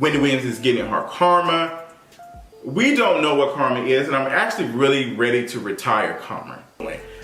Wendy Williams is getting her karma. We don't know what karma is, and I'm actually really ready to retire karma.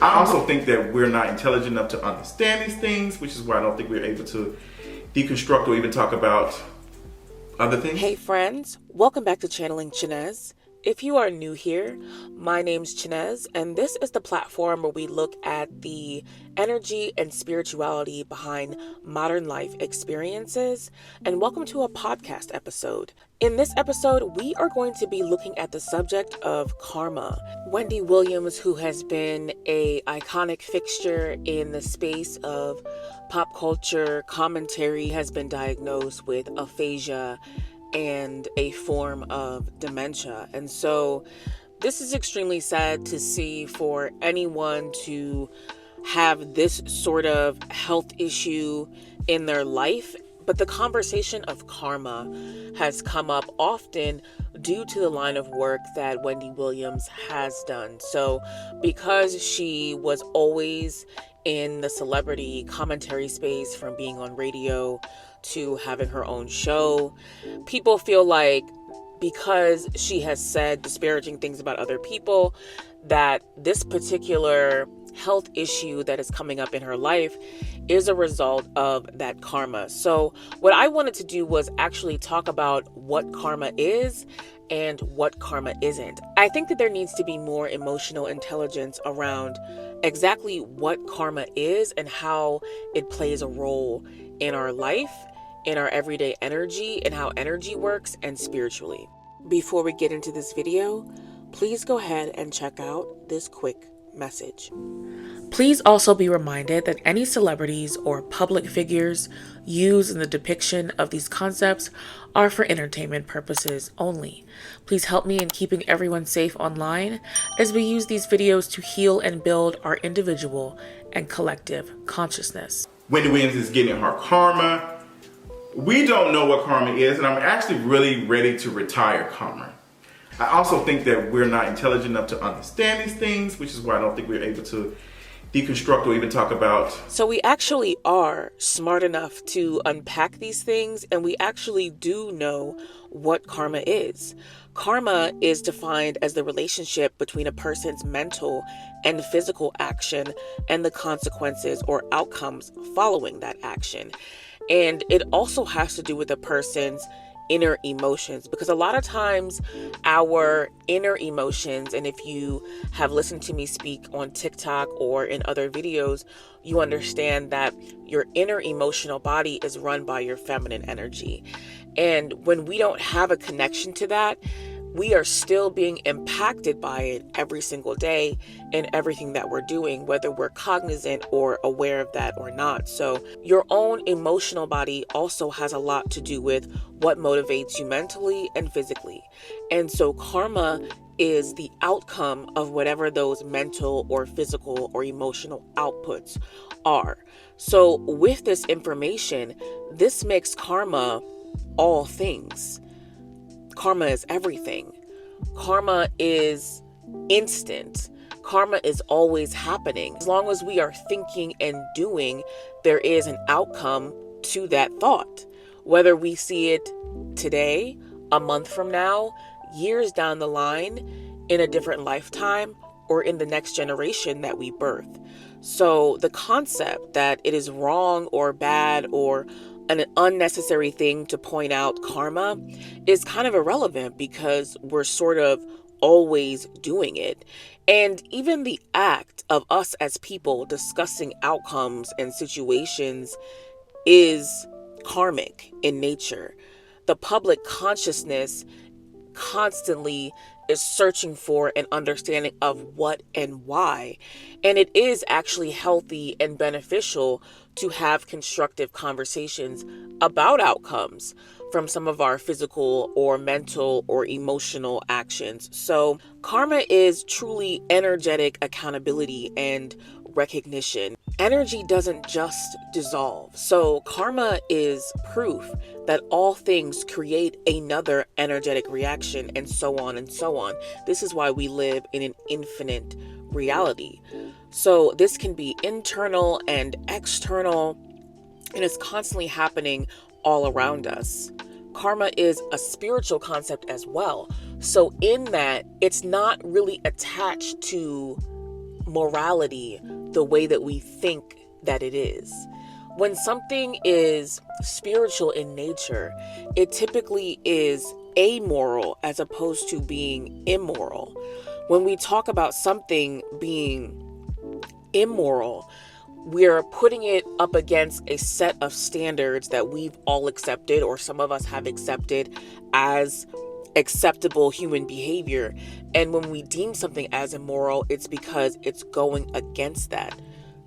I also think that we're not intelligent enough to understand these things, which is why I don't think we're able to deconstruct or even talk about other things. Hey friends, welcome back to Channeling Chinez. If you are new here, my name's Chinez, and this is the platform where we look at the energy and spirituality behind modern life experiences. And welcome to a podcast episode. In this episode, we are going to be looking at the subject of karma. Wendy Williams, who has been an iconic fixture in the space of pop culture commentary, has been diagnosed with aphasia and a form of dementia. And so this is extremely sad to see for anyone to have this sort of health issue in their life. But the conversation of karma has come up often due to the line of work that Wendy Williams has done. So because she was always in the celebrity commentary space, from being on radio to having her own show, people feel like because she has said disparaging things about other people, that this particular health issue that is coming up in her life is a result of that karma. So what I wanted to do was actually talk about what karma is and what karma isn't. I think that there needs to be more emotional intelligence around exactly what karma is and how it plays a role in our life, in our everyday energy, and how energy works, and spiritually. Before we get into this video, please go ahead and check out this quick message. Please also be reminded that any celebrities or public figures used in the depiction of these concepts are for entertainment purposes only. Please help me in keeping everyone safe online as we use these videos to heal and build our individual and collective consciousness. Wendy Williams is getting her karma. We don't know what karma is, and I'm actually really ready to retire karma. I also think that we're not intelligent enough to understand these things, which is why I don't think we're able to deconstruct or even talk about. So we actually are smart enough to unpack these things, and we actually do know what karma is. Karma is defined as the relationship between a person's mental and physical action and the consequences or outcomes following that action. And it also has to do with a person's inner emotions, because a lot of times our inner emotions, and if you have listened to me speak on TikTok or in other videos, you understand that your inner emotional body is run by your feminine energy. And when we don't have a connection to that, we are still being impacted by it every single day in everything that we're doing, whether we're cognizant or aware of that or not. So your own emotional body also has a lot to do with what motivates you mentally and physically. And so karma is the outcome of whatever those mental or physical or emotional outputs are. So with this information, this makes karma all things. Karma is everything. Karma is instant. Karma is always happening. As long as we are thinking and doing, there is an outcome to that thought. Whether we see it today, a month from now, years down the line, in a different lifetime, or in the next generation that we birth. So the concept that it is wrong or bad or an unnecessary thing to point out karma is kind of irrelevant, because we're sort of always doing it. And even the act of us as people discussing outcomes and situations is karmic in nature. The public consciousness constantly is searching for an understanding of what and why. And it is actually healthy and beneficial to have constructive conversations about outcomes from some of our physical or mental or emotional actions. So karma is truly energetic accountability and recognition. Energy doesn't just dissolve. So karma is proof that all things create another energetic reaction, and so on and so on. This is why we live in an infinite reality. So this can be internal and external, and it's constantly happening all around us. karma is a spiritual concept as well. So in that, it's not really attached to morality the way that we think that it is. When something is spiritual in nature, it typically is amoral as opposed to being immoral. When we talk about something being immoral, we're putting it up against a set of standards that we've all accepted, or some of us have accepted as acceptable human behavior. And when we deem something as immoral, it's because it's going against that.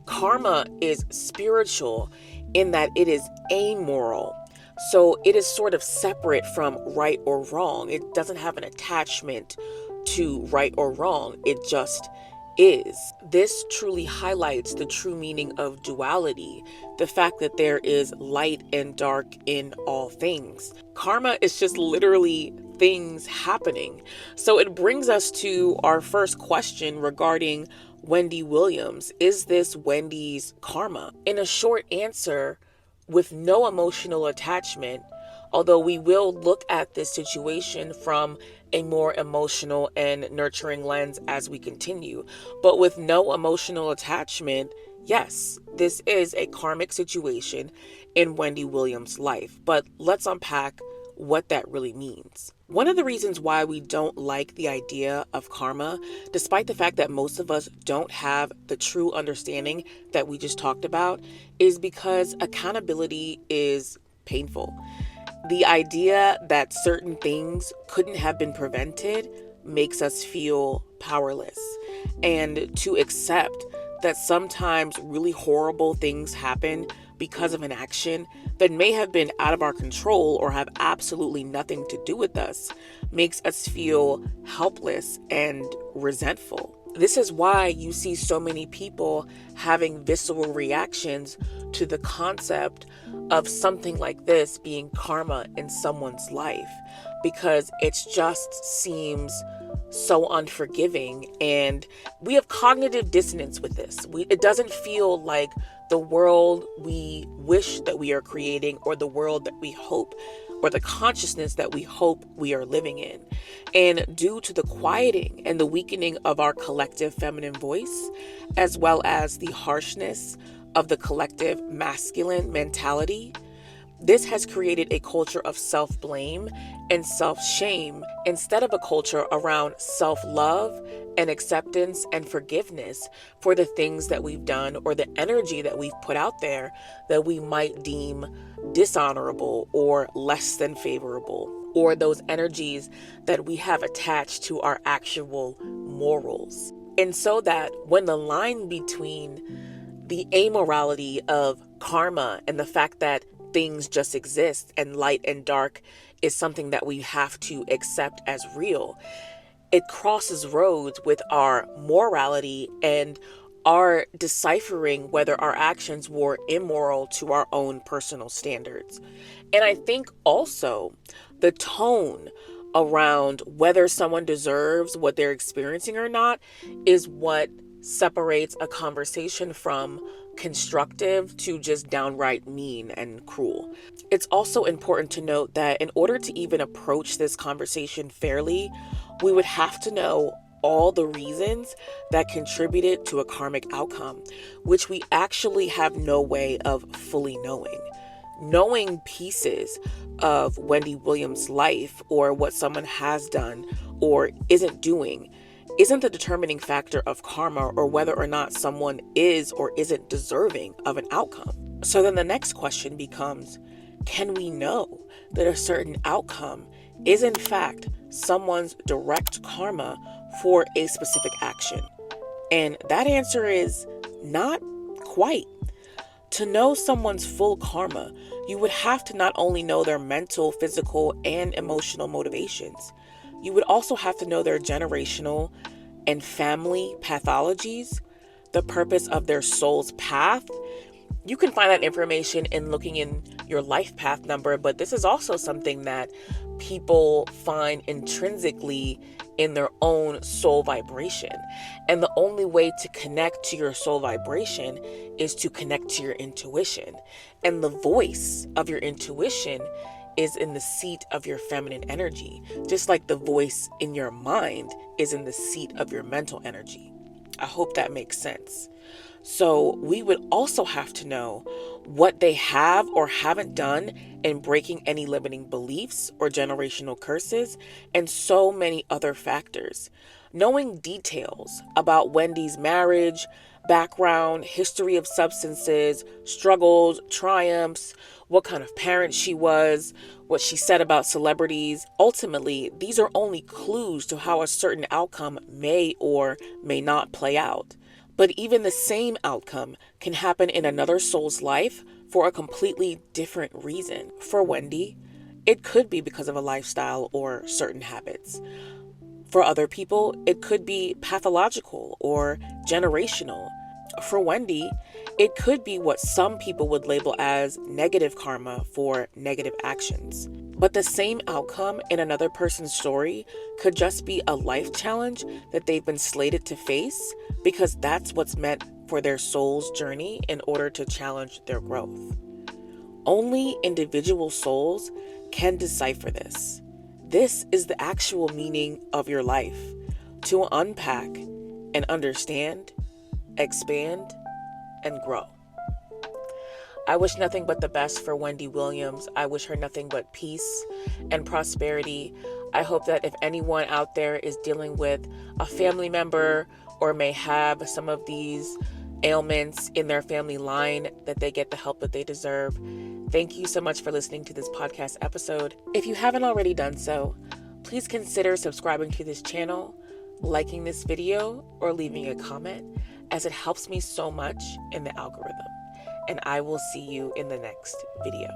Karma is spiritual in that it is amoral. So it is sort of separate from right or wrong. It doesn't have an attachment to right or wrong. It just is. This truly highlights the true meaning of duality, the fact that there is light and dark in all things. Karma is just literally things happening. So it brings us to our first question regarding Wendy Williams. Is this Wendy's karma? In a short answer, with no emotional attachment, although we will look at this situation from a more emotional and nurturing lens as we continue, but with no emotional attachment, yes, this is a karmic situation in Wendy Williams' life. But let's unpack what that really means. One of the reasons why we don't like the idea of karma, despite the fact that most of us don't have the true understanding that we just talked about, is because accountability is painful. The idea that certain things couldn't have been prevented makes us feel powerless. And to accept that sometimes really horrible things happen because of an action that may have been out of our control or have absolutely nothing to do with us makes us feel helpless and resentful. This is why you see so many people having visceral reactions to the concept of something like this being karma in someone's life, because it just seems so unforgiving, and we have cognitive dissonance with this. It doesn't feel like the world we wish that we are creating, or the world that we hope, or the consciousness that we hope we are living in. And due to the quieting and the weakening of our collective feminine voice, as well as the harshness of the collective masculine mentality, this has created a culture of self-blame and self-shame instead of a culture around self-love and acceptance and forgiveness for the things that we've done or the energy that we've put out there that we might deem dishonorable or less than favorable, or those energies that we have attached to our actual morals. And so that when the line between the amorality of karma and the fact that things just exist and light and dark is something that we have to accept as real, it crosses roads with our morality and our deciphering whether our actions were immoral to our own personal standards. And I think also the tone around whether someone deserves what they're experiencing or not is what separates a conversation from constructive to just downright mean and cruel. It's also important to note that in order to even approach this conversation fairly, we would have to know all the reasons that contributed to a karmic outcome, which we actually have no way of fully knowing. Knowing pieces of Wendy Williams' life or what someone has done or isn't doing isn't the determining factor of karma or whether or not someone is or isn't deserving of an outcome. So then the next question becomes, can we know that a certain outcome is in fact someone's direct karma for a specific action? And that answer is not quite. To know someone's full karma, you would have to not only know their mental, physical, and emotional motivations. You would also have to know their generational and family pathologies, the purpose of their soul's path. You can find that information in looking in your life path number, but this is also something that people find intrinsically in their own soul vibration. And the only way to connect to your soul vibration is to connect to your intuition. And the voice of your intuition is in the seat of your feminine energy, just like the voice in your mind is in the seat of your mental energy. I hope that makes sense. So we would also have to know what they have or haven't done in breaking any limiting beliefs or generational curses, and so many other factors. Knowing details about Wendy's marriage, background, history of substances, struggles, triumphs, what kind of parent she was, what she said about celebrities. Ultimately, these are only clues to how a certain outcome may or may not play out. But even the same outcome can happen in another soul's life for a completely different reason. For Wendy, it could be because of a lifestyle or certain habits. For other people, it could be pathological or generational. For Wendy, it could be what some people would label as negative karma for negative actions. But the same outcome in another person's story could just be a life challenge that they've been slated to face because that's what's meant for their soul's journey in order to challenge their growth. Only individual souls can decipher this. This is the actual meaning of your life: to unpack and understand, expand, and grow. I wish nothing but the best for Wendy Williams. I wish her nothing but peace and prosperity. I hope that if anyone out there is dealing with a family member or may have some of these ailments in their family line, that they get the help that they deserve. Thank you so much for listening to this podcast episode. If you haven't already done so, please consider subscribing to this channel, liking this video, or leaving a comment, as it helps me so much in the algorithm. And I will see you in the next video.